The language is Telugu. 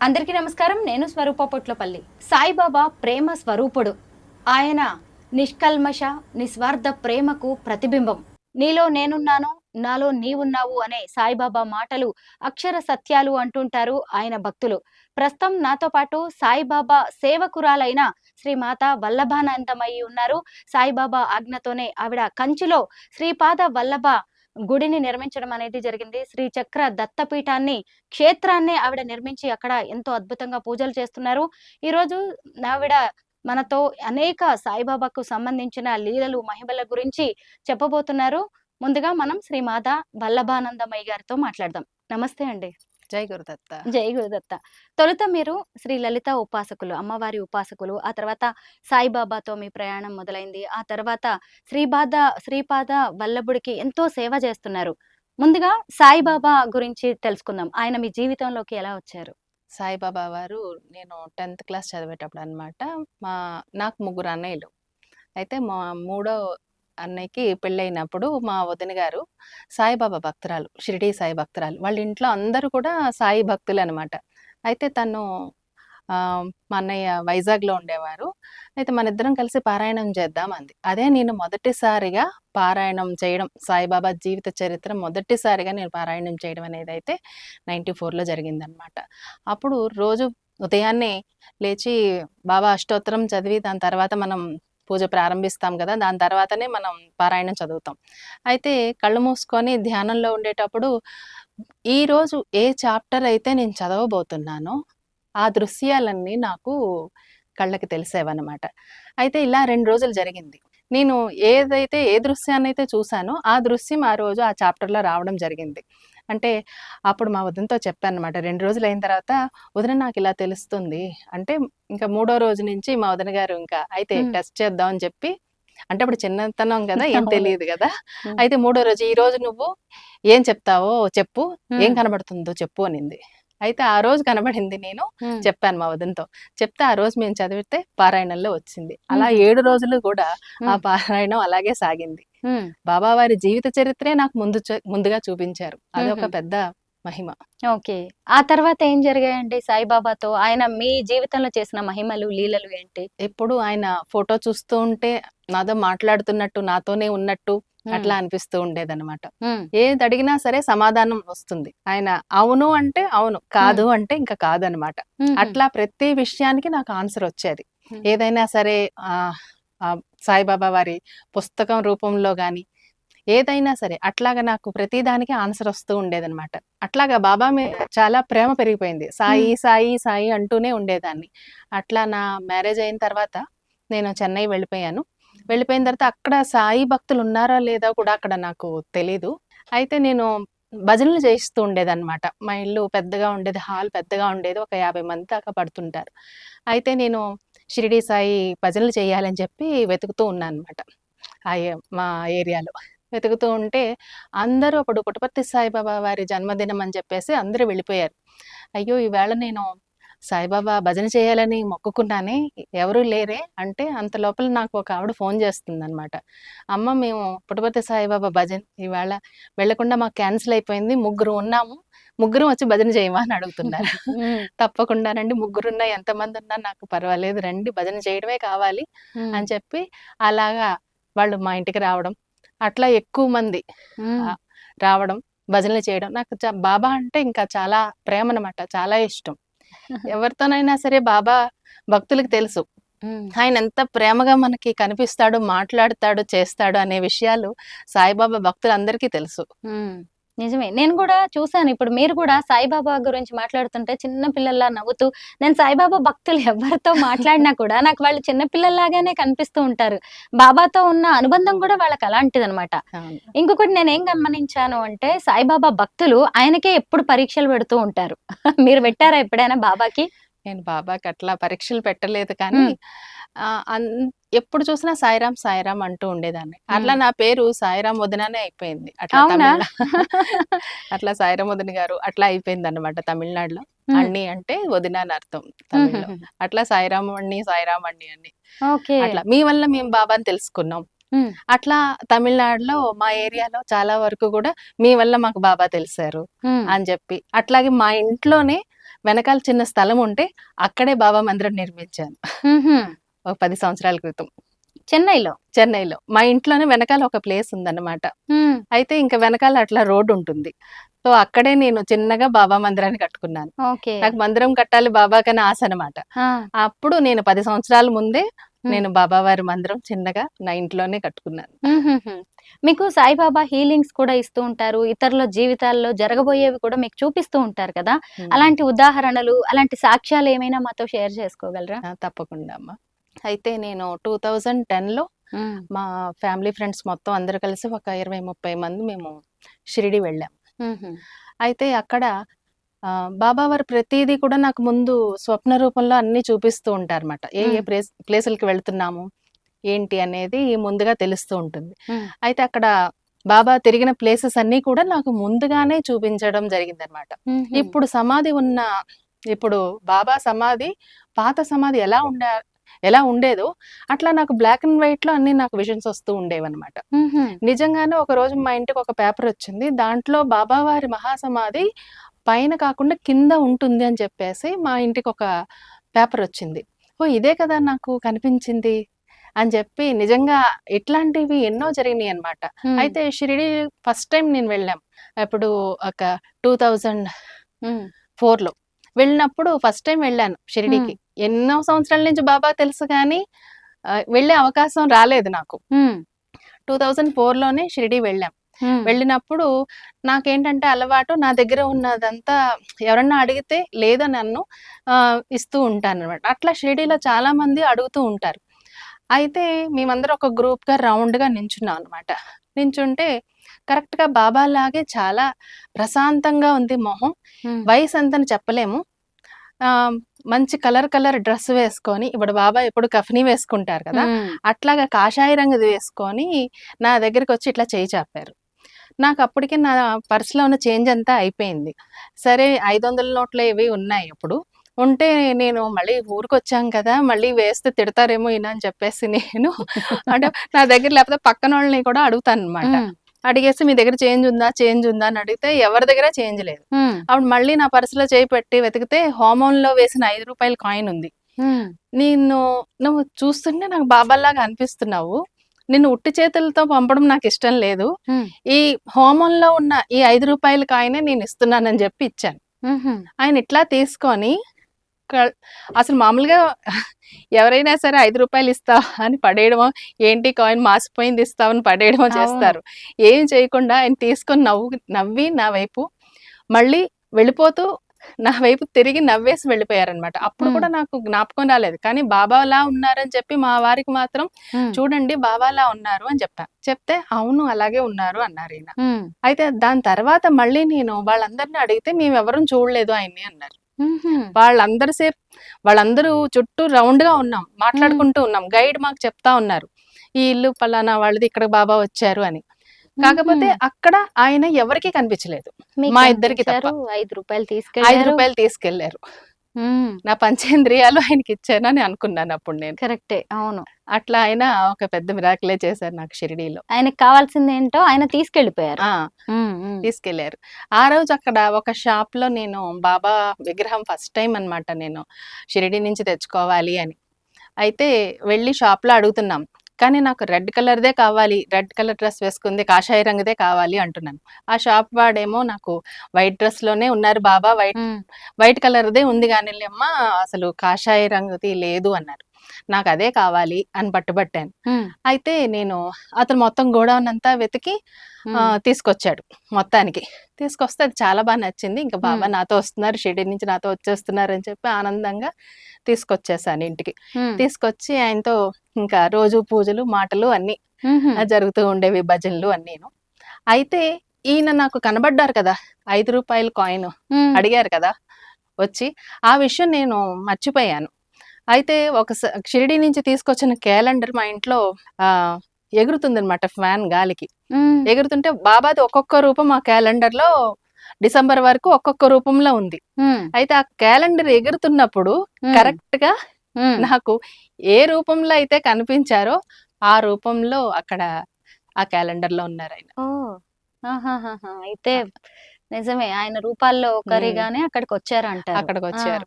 అందరికీ నమస్కారం. నేను స్వరూప పొట్లపల్లి. సాయిబాబా ప్రేమ స్వరూపుడు. ఆయన నిష్కల్మష నిస్వార్థ ప్రేమకు ప్రతిబింబం. నీలో నేనున్నాను, నాలో నీవున్నావు అనే సాయిబాబా మాటలు అక్షర సత్యాలు అంటుంటారు ఆయన భక్తులు. ప్రస్తుతం నాతో పాటు సాయిబాబా సేవకురాలైన శ్రీమాత వల్లభానందమయ్యి ఉన్నారు. సాయిబాబా ఆజ్ఞతోనే ఆవిడ కంచిలో శ్రీపాద వల్లభ గుడిని నిర్మించడం అనేది జరిగింది. శ్రీ చక్ర దత్తపీఠాన్ని క్షేత్రాన్నే ఆవిడ నిర్మించి అక్కడ ఎంతో అద్భుతంగా పూజలు చేస్తున్నారు. ఈరోజు ఆవిడ మనతో అనేక సాయిబాబాకు సంబంధించిన లీలలు, మహిమల గురించి చెప్పబోతున్నారు. ముందుగా మనం శ్రీమాత వల్లభానందమయ్య గారితో మాట్లాడదాం. నమస్తే అండి. జై గురుదత్త. జై గురుదత్త. తొలుత మీరు శ్రీ లలిత ఉపాసకులు, అమ్మవారి ఉపాసకులు. ఆ తర్వాత సాయిబాబాతో మీ ప్రయాణం మొదలైంది. ఆ తర్వాత శ్రీపాద వల్లభుడికి ఎంతో సేవ చేస్తున్నారు. ముందుగా సాయిబాబా గురించి తెలుసుకుందాం. ఆయన మీ జీవితంలోకి ఎలా వచ్చారు? సాయిబాబా వారు నేను 10th క్లాస్ చదివేటప్పుడు అనమాట. నాకు ముగ్గురు అన్నయ్యలు. అయితే మా మూడో అన్నయ్యకి పెళ్ళైనప్పుడు మా వదిన గారు సాయిబాబా భక్తురాలు, షిరిడీ సాయి భక్తురాలు. వాళ్ళ ఇంట్లో అందరూ కూడా సాయి భక్తులు అనమాట. అయితే తను మా అన్నయ్య వైజాగ్లో ఉండేవారు. అయితే మన ఇద్దరం కలిసి పారాయణం చేద్దాం అంది. అదే నేను మొదటిసారిగా పారాయణం చేయడం, సాయిబాబా జీవిత చరిత్ర మొదటిసారిగా నేను పారాయణం చేయడం అనేది అయితే 94లో జరిగిందనమాట. అప్పుడు రోజు ఉదయాన్నే లేచి బాబా అష్టోత్తరం చదివి దాని తర్వాత మనం పూజ ప్రారంభిస్తాం కదా, దాని తర్వాతనే మనం పారాయణం చదువుతాం. అయితే కళ్ళు మూసుకొని ధ్యానంలో ఉండేటప్పుడు ఈరోజు ఏ చాప్టర్ అయితే నేను చదవబోతున్నానో ఆ దృశ్యాలన్నీ నాకు కళ్ళకి తెలిసేవన్నమాట. అయితే ఇలా 2 రోజులు జరిగింది. నేను ఏ దృశ్యాన్నైతే చూసానో ఆ దృశ్యం ఆ రోజు ఆ చాప్టర్లో రావడం జరిగింది. అంటే అప్పుడు మా వదినతో చెప్పానమాట. 2 రోజులు అయిన తర్వాత, వదిన నాకు ఇలా తెలుస్తుంది అంటే, ఇంకా 3వ రోజు నుంచి మా వదిన గారు ఇంకా అయితే టెస్ట్ చేద్దాం అని చెప్పి, అంటే అప్పుడు చిన్నతనం కదా, ఏం తెలియదు కదా. అయితే 3వ రోజు, ఈ రోజు నువ్వు ఏం చెప్తావో చెప్పు, ఏం కనబడుతుందో చెప్పు అనింది. అయితే ఆ రోజు కనబడింది. నేను చెప్పాను మా వదినతో. చెప్తే ఆ రోజు మేము చదివితే పారాయణంలో వచ్చింది. అలా 7 రోజులు కూడా ఆ పారాయణం అలాగే సాగింది. బాబావారి జీవిత చరిత్రే నాకు ముందుగా చూపించారు. అదొక పెద్ద మహిమ. ఓకే. ఆ తర్వాత ఏం జరిగాయండి సాయిబాబాతో? ఆయన మీ జీవితంలో చేసిన మహిమలు, లీలలు ఏంటి? ఎప్పుడు ఆయన ఫోటో చూస్తూ ఉంటే నాతో మాట్లాడుతున్నట్టు, నాతోనే ఉన్నట్టు అట్లా అనిపిస్తూ ఉండేదన్నమాట. ఏది అడిగినా సరే సమాధానం వస్తుంది. ఆయన అవును అంటే అవును, కాదు అంటే ఇంకా కాదు అనమాట. అట్లా ప్రతి విషయానికి నాకు ఆన్సర్ వచ్చేది. ఏదైనా సరే సాయిబాబా వారి పుస్తకం రూపంలో గాని ఏదైనా సరే అట్లాగా నాకు ప్రతిదానికి ఆన్సర్ వస్తూ ఉండేదన్నమాట. అట్లాగా బాబా మీద చాలా ప్రేమ పెరిగిపోయింది. సాయి సాయి సాయి అంటూనే ఉండేదాన్ని. అట్లా నా మ్యారేజ్ అయిన తర్వాత నేను చెన్నై వెళ్ళిపోయాను. వెళ్ళిపోయిన తర్వాత అక్కడ సాయి భక్తులు ఉన్నారా లేదా కూడా అక్కడ నాకు తెలీదు. అయితే నేను భజనలు చేయిస్తూ ఉండేదన్నమాట. మా ఇల్లు పెద్దగా ఉండేది, హాల్ పెద్దగా ఉండేది. ఒక 50 మంది దాకా పడుతుంటారు. అయితే నేను షిరిడీ సాయి భజనలు చేయాలని చెప్పి వెతుకుతూ ఉన్నాను అనమాట. మా ఏరియాలో వెతుకుతూ ఉంటే అందరూ అప్పుడు పుట్టపర్తి సాయిబాబా వారి జన్మదినం అని చెప్పేసి అందరూ వెళ్ళిపోయారు. అయ్యో, ఈవేళ నేను సాయిబాబా భజన చేయాలని మొక్కుకున్నానే, ఎవరు లేరే అంటే, అంత లోపల నాకు ఒక ఆవిడ ఫోన్ చేస్తుంది అనమాట. అమ్మ, మేము పుట్టపర్తి సాయిబాబా భజన ఈవేళ వెళ్లకుండా మాకు క్యాన్సిల్ అయిపోయింది, ముగ్గురు ఉన్నాము, ముగ్గురు వచ్చి భజన చేయమా అని అడుగుతున్నారు. తప్పకుండా రండి, ముగ్గురున్నా ఎంతమంది ఉన్నా నాకు పర్వాలేదు, రండి, భజన చేయడమే కావాలి అని చెప్పి అలాగా వాళ్ళు మా ఇంటికి రావడం, అట్లా ఎక్కువ మంది రావడం, భజనలు చేయడం. నాకు బాబా అంటే ఇంకా చాలా ప్రేమ అనమాట, చాలా ఇష్టం. ఎవరితోనైనా సరే బాబా భక్తులకు తెలుసు ఆయన ఎంత ప్రేమగా మనకి కనిపిస్తాడు, మాట్లాడతాడు, చేస్తాడు అనే విషయాలు సాయిబాబా భక్తులందరికీ తెలుసు. నిజమే. నేను కూడా చూసాను. ఇప్పుడు మీరు కూడా సాయిబాబా గురించి మాట్లాడుతుంటే చిన్న పిల్లల్లా నవ్వుతూ, నేను సాయిబాబా భక్తులు ఎవరితో మాట్లాడినా కూడా నాకు వాళ్ళు చిన్న పిల్లల్లాగానే కనిపిస్తూ ఉంటారు. బాబాతో ఉన్న అనుబంధం కూడా వాళ్ళకి అలాంటిదనమాట. ఇంకొకటి నేనేం గమనించాను అంటే, సాయిబాబా భక్తులు ఆయనకే ఎప్పుడు పరీక్షలు పెడుతూ ఉంటారు. మీరు పెట్టారా ఎప్పుడైనా బాబాకి? నేను బాబాకి అట్లా పరీక్షలు పెట్టలేదు, కానీ ఎప్పుడు చూసినా సాయిరాం సాయిరాం అంటూ ఉండేదాన్ని. అట్లా నా పేరు సాయిరాం వదిననే అయిపోయింది. అట్లా సాయిరాం వదిన గారు అట్లా అయిపోయింది అనమాట తమిళనాడులో. అన్ని అంటే వదిన అని అర్థం తమిళ్లో. అట్లా సాయిరాం అన్ని, సాయిరాం అన్ని అని. అట్లా మీ వల్ల మేము బాబాని తెలుసుకున్నాం. అట్లా తమిళనాడులో మా ఏరియాలో చాలా వరకు కూడా మీ వల్ల మాకు బాబా తెలిసారు అని చెప్పి, అట్లాగే మా ఇంట్లోనే వెనకాల చిన్న స్థలం ఉంటే అక్కడే బాబా మందిరం నిర్మించాను ఒక 10 సంవత్సరాల క్రితం చెన్నైలో. మా ఇంట్లోనే వెనకాల ఒక ప్లేస్ ఉందన్నమాట. అయితే ఇంకా వెనకాల అట్లా రోడ్డు ఉంటుంది. సో అక్కడే నేను చిన్నగా బాబా మందిరాన్ని కట్టుకున్నాను. ఓకే. నాకు మందిరం కట్టాలి బాబాకని ఆశ అనమాట. అప్పుడు నేను 10 సంవత్సరాల ముందే నేను బాబా వారి మందిరం చిన్నగా నా ఇంట్లోనే కట్టుకున్నాను. మీకు సాయిబాబా హీలింగ్స్ కూడా ఇస్తూ ఉంటారు. ఇతరుల జీవితాల్లో జరగబోయేవి కూడా మీకు చూపిస్తూ ఉంటారు కదా. అలాంటి ఉదాహరణలు, అలాంటి సాక్ష్యాలు ఏమైనా మాతో షేర్ చేసుకోగలరా? తప్పకుండా అమ్మా. అయితే నేను 2010లో మా ఫ్యామిలీ ఫ్రెండ్స్ మొత్తం అందరు కలిసి ఒక 20-30 మంది మేము షిరిడి వెళ్ళాం. అయితే అక్కడ బాబా వారు ప్రతిదీ కూడా నాకు ముందు స్వప్న రూపంలో అన్ని చూపిస్తూ ఉంటారు అనమాట. ఏ ప్లేసులకి వెళ్తున్నాము ఏంటి అనేది ముందుగా తెలుస్తూ ఉంటుంది. అయితే అక్కడ బాబా తిరిగిన ప్లేసెస్ అన్ని కూడా నాకు ముందుగానే చూపించడం జరిగింది అనమాట. ఇప్పుడు బాబా సమాధి పాత సమాధి ఎలా ఉండేదో అట్లా నాకు బ్లాక్ అండ్ వైట్ లో అన్ని నాకు విజన్స్ వస్తూ ఉండేవన్నమాట. నిజంగానే ఒక రోజు మా ఇంటికి ఒక పేపర్ వచ్చింది. దాంట్లో బాబా వారి మహాసమాధి పైన కాకుండా కింద ఉంటుంది అని చెప్పేసి మా ఇంటికి ఒక పేపర్ వచ్చింది. ఓ ఇదే కదా నాకు కనిపించింది అని చెప్పి నిజంగా ఇట్లాంటివి ఎన్నో జరిగినాయి అనమాట. అయితే షిరిడి ఫస్ట్ టైం నేను వెళ్ళాం. ఇప్పుడు ఒక 2004లో వెళ్ళినప్పుడు ఫస్ట్ టైం వెళ్ళాను షిరిడికి. ఎన్నో సంవత్సరాల నుంచి బాబా తెలుసు కానీ వెళ్ళే అవకాశం రాలేదు నాకు. 2004లోనే షిరిడి వెళ్ళాం. వెళ్ళినప్పుడు నాకేంటంటే అలవాటు, నా దగ్గర ఉన్నదంతా ఎవరన్నా అడిగితే లేదా నన్ను ఇస్తూ ఉంటాను అనమాట. అట్లా షిరిడిలో చాలా మంది అడుగుతూ ఉంటారు. అయితే మేమందరం ఒక గ్రూప్ గా రౌండ్ గా నించున్నాం అనమాట. నించుంటే కరెక్ట్ గా బాబా లాగే చాలా ప్రశాంతంగా ఉంది మొహం. వయసు ఎంతని చెప్పలేము. మంచి కలర్ డ్రెస్ వేసుకొని, ఇప్పుడు బాబా ఎప్పుడు కఫనీ వేసుకుంటారు కదా, అట్లాగా కాషాయ రంగుది వేసుకొని నా దగ్గరికి వచ్చి ఇట్లా చేయి చాపారు. నాకు అప్పటికే నా పర్సులో ఉన్న చేంజ్ అంతా అయిపోయింది. సరే 500 నోట్లు ఇవి ఉన్నాయి. అప్పుడు ఉంటే నేను మళ్ళీ ఊరికి వచ్చాం కదా, మళ్ళీ వేస్తే తిడతారేమో ఈయన అని చెప్పేసి నేను అంటే నా దగ్గర లేకపోతే పక్కన వాళ్ళని కూడా అడుగుతాను అనమాట. అడిగేసి మీ దగ్గర చేంజ్ ఉందా అని అడిగితే ఎవరి దగ్గర చేంజ్ లేదు. అప్పుడు మళ్ళీ నా పర్సులో చేయి పెట్టి వెతికితే హోమంలో వేసిన 5 రూపాయల కాయిన్ ఉంది. నువ్వు చూస్తుంటే నాకు బాబాలాగా అనిపిస్తున్నావు, నిన్ను ఉట్టి చేతులతో పంపడం నాకు ఇష్టం లేదు, ఈ హోమంలో ఉన్న ఈ 5 రూపాయల కాయినే నేను ఇస్తున్నానని చెప్పి ఇచ్చాను. ఆయన ఇట్లా తీసుకొని అసలు మామూలుగా ఎవరైనా సరే 5 రూపాయలు ఇస్తావా అని పడేయడమో, ఏంటి కాయిన్ మాసిపోయింది ఇస్తావని పడేయడమో చేస్తారు. ఏం చేయకుండా ఆయన తీసుకొని నవ్వి నా వైపు మళ్ళీ వెళ్ళిపోతూ నా వైపు తిరిగి నవ్వేసి వెళ్ళిపోయారనమాట. అప్పుడు కూడా నాకు జ్ఞాపకం రాలేదు. కానీ బాబాలా ఉన్నారని చెప్పి మా వారికి మాత్రం చూడండి బాబాలా ఉన్నారు అని చెప్తే అవును అలాగే ఉన్నారు అన్నారు ఈయన. అయితే దాని తర్వాత మళ్ళీ నేను వాళ్ళందరినీ అడిగితే మేము ఎవరూ చూడలేదు ఆయన్ని అన్నారు. వాళ్ళందరూ చుట్టూ రౌండ్ గా ఉన్నాం, మాట్లాడుకుంటూ ఉన్నాం. గైడ్ మాకు చెప్తా ఉన్నారు ఈ ఇల్లు పలానా వాళ్ళది, ఇక్కడ బాబా వచ్చారు అని. కాకపోతే అక్కడ ఆయన ఎవరికి కనిపించలేదు, మా ఇద్దరికి తప్ప. 5 రూపాయలు తీసుకెళ్లారు. నా పంచేంద్రియాలు ఆయనకి ఇచ్చానని అనుకున్నాను అప్పుడు నేను. కరెక్టే, అవును. అట్లా ఆయన ఒక పెద్ద మిరాకిలే చేశారు నాకు షిరిడీలో. ఆయనకు కావాల్సింది ఏంటో ఆయన తీసుకెళ్లిపోయారు. తీసుకెళ్లారు. ఆ రోజు అక్కడ ఒక షాప్ లో నేను బాబా విగ్రహం ఫస్ట్ టైం అన్నమాట నేను షిరిడి నుంచి తెచ్చుకోవాలి అని. అయితే వెళ్ళి షాప్ లో అడుగుతున్నాం, కానీ నాకు రెడ్ కలర్దే కావాలి, రెడ్ కలర్ డ్రెస్ వేసుకుంది, కాషాయ రంగుదే కావాలి అంటున్నాను. ఆ షాప్ వాడేమో నాకు వైట్ డ్రెస్ లోనే ఉన్నారు బాబా, వైట్ కలర్దే ఉంది కానీ అమ్మా అసలు కాషాయ రంగుది లేదు అన్నారు. నాకు అదే కావాలి అని పట్టుబట్టాను. అయితే నేను అతను మొత్తం గోడౌన్ అంతా వెతికి తీసుకొచ్చాడు. మొత్తానికి తీసుకొస్తే అది చాలా బాగా నచ్చింది. ఇంకా బాబా నాతో వస్తున్నారు, షిరిడి నుంచి నాతో వచ్చేస్తున్నారు అని చెప్పి ఆనందంగా తీసుకొచ్చేసాను ఇంటికి. తీసుకొచ్చి ఆయనతో ఇంకా రోజు పూజలు మాటలు అన్ని జరుగుతూ ఉండేవి, భజనలు అన్నీను. అయితే ఈయన నాకు కనబడ్డారు కదా, 5 రూపాయల కాయిన్ అడిగారు కదా వచ్చి, ఆ విషయం నేను మర్చిపోయాను. అయితే ఒక షిరిడి నుంచి తీసుకొచ్చిన క్యాలెండర్ మా ఇంట్లో ఎగురుతుంది అనమాట, ఫ్యాన్ గాలికి ఎగురుతుంటే బాబాది ఒక్కొక్క రూపం ఆ క్యాలెండర్ లో డిసెంబర్ వరకు ఒక్కొక్క రూపంలో ఉంది. అయితే ఆ క్యాలెండర్ ఎగురుతున్నప్పుడు కరెక్ట్ గా నాకు ఏ రూపంలో అయితే కనిపించారో ఆ రూపంలో అక్కడ ఆ క్యాలెండర్ లో ఉన్నారు ఆయన. అయితే నిజమే ఆయన రూపాల్లో ఒకరిగానే అక్కడికి వచ్చారంటారు. అక్కడికి వచ్చారు